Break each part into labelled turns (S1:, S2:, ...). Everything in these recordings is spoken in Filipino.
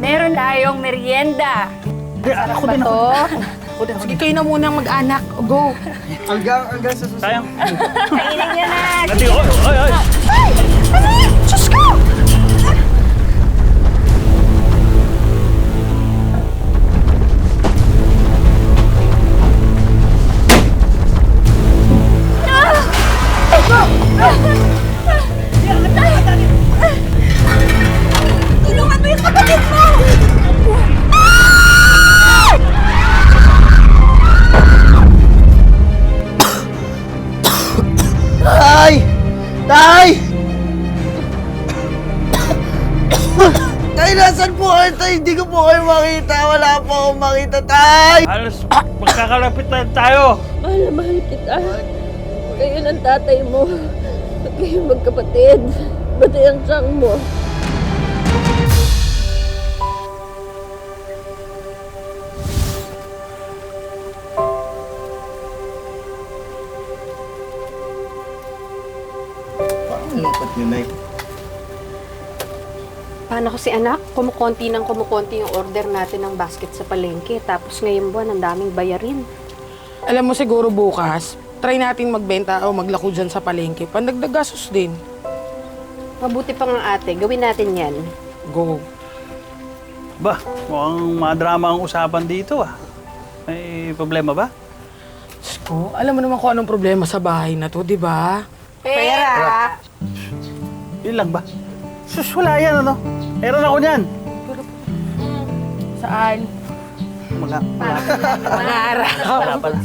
S1: meron tayong merienda.
S2: Ako din ako. Sige, kayo na muna mag-anak. Go.
S3: Hanggang sa susunod.
S4: Sayang.
S1: Kainin niya na.
S4: Nati, oy, oy, oy.
S1: Ay! Ano yan? Diyos ko! Tulungan mo yung kapatid mo!
S3: Tay! Tay! Tay, nasan po kayo, Tay? Hindi ko po kayo makita. Wala po akong makita, Tay!
S4: Halos magkakalapit na tayo.
S5: Mahal na mahal kita. Kayo ng tatay mo. At kayo magkapatid. Batay ang tiyang mo.
S3: Parang lungkot nyo, Nay.
S6: Paano ko si anak? Kumukonti yung order natin ng basket sa palengke. Tapos ngayong buwan, ang daming bayarin.
S2: Alam mo siguro bukas, try natin magbenta o maglako dyan sa palengke. Pandagdag gastos din.
S6: Mabuti pa nga ate, gawin natin yan.
S2: Go.
S4: Ba, mukhang madrama ang usapan dito ah. May problema ba?
S2: Diyos ko, alam mo naman kung anong problema sa bahay na to, di ba?
S6: Pera!
S4: Yun lang ba? Sus, wala yan ano? Meron ako niyan.
S2: Saan?
S4: Wala.
S2: Pangaraw.
S4: Wala pala.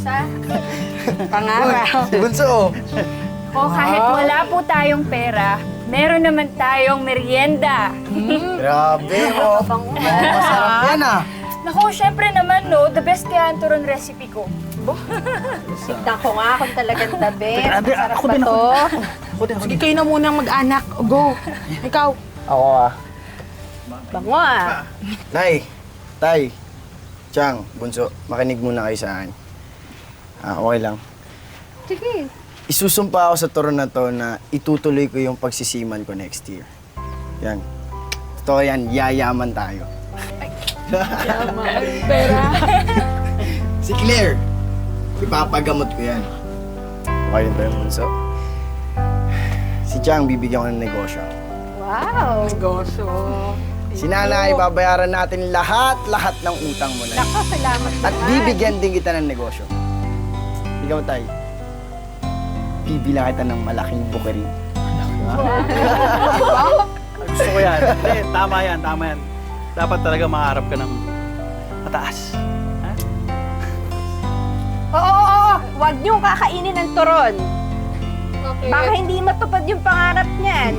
S2: Pangaraw.
S3: Bunso,
S1: O kahit wala po tayong pera, meron naman tayong merienda.
S3: grabe, oh. Masarap yan, ah.
S1: Naku, syempre naman, no, the best kaya ang turon recipe ko.
S6: Tignan ko nga kung talagang the best.
S4: Ate,
S6: Sarap
S4: ako
S6: ba
S4: din,
S6: to?
S4: Ako din, ako
S2: Sige,
S4: din.
S2: kayo na muna mag-anak. Go. Ikaw.
S3: Ako, ah.
S6: Bango ah.
S3: Nay, Tay, Chang, Bunso, makinig muna kayo sa akin. Okay lang.
S6: Sige.
S3: Isusumpa ako sa turon na to na itutuloy ko yung pagsisiman ko next year. Yan. Totoo yan, yayaman tayo.
S2: Pera.
S3: Si Claire, ipapagamot ko yan. Okay rin tayo, Bunso. Si Chang, bibigyan ko ng negosyo.
S6: Wow.
S2: Negosyo.
S3: Si Nanay, babayaran natin lahat ng utang mo na.
S6: Nako, salamat
S3: At
S6: naman.
S3: bibigyan din kita ng negosyo. Ikaw, Tay. Bibilang kita ng malaking bukeri.
S4: Gusto ko yan. Hindi, tama yan, tama yan. Dapat talaga makaharap ka ng mataas. Ha?
S6: Oo. Huwag niyong kakainin ng turon. Baka hindi matupad yung pangarap niyan.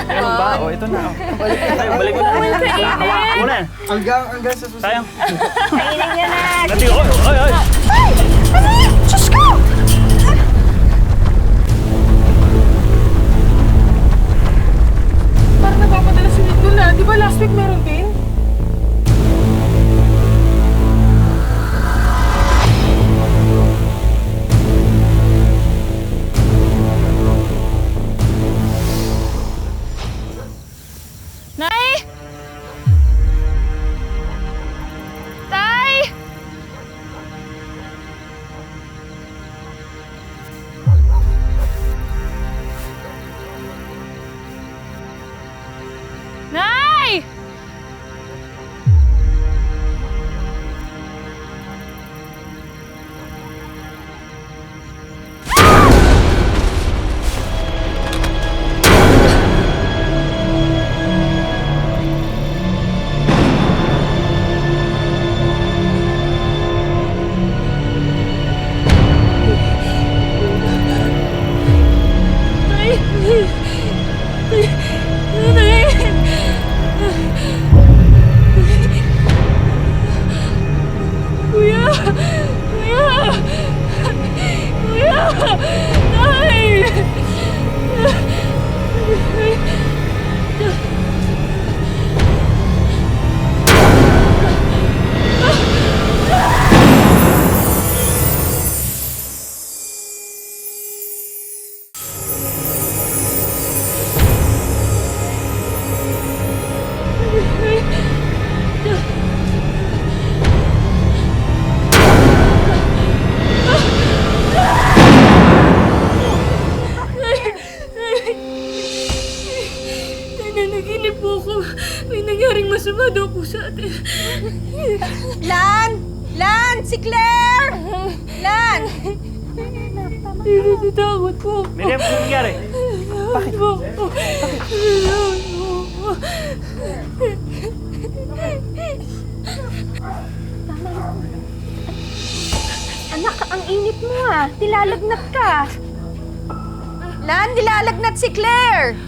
S4: Ano ba? O, ito na. Tayo, balik mo na. Hawakan mo na.
S3: Hanggang sa susunod.
S4: Sayang.
S1: Kainin niya na.
S4: Nati, oy, oy, oy.
S1: Ay! Ano yan? Diyos ko!
S2: Parang napapadala si Lito na. Di ba last week meron din?
S1: Nay! Tay!
S5: Tama daw po sa atin.
S7: Lan! Lan! Si Claire! Lan!
S5: Natatakot po.
S4: Miriam, ano nangyari?
S5: Bakit po?
S7: Anak, ang init mo ah. Nilalagnat ka. Lan, nilalagnat si Claire!